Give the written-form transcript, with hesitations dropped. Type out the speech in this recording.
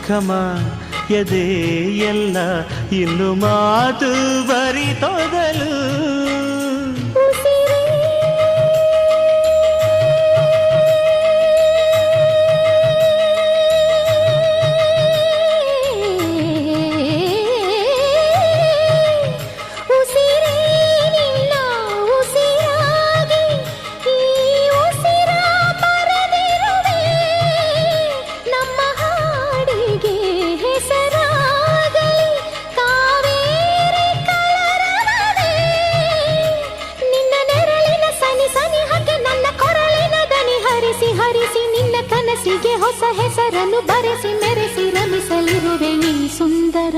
ಕಮ ಎದೆ ಎಲ್ಲ ಇನ್ನು ಮಾತು ಬರಿತೊದಲು ಕನಸಿಗೆ ಹೊಸ ಹೆಸರನ್ನು ಬರೆಸಿ ಮೆರೆಸಿ ರಮಿಸಲಿರುವೆ ಈ ಸುಂದರ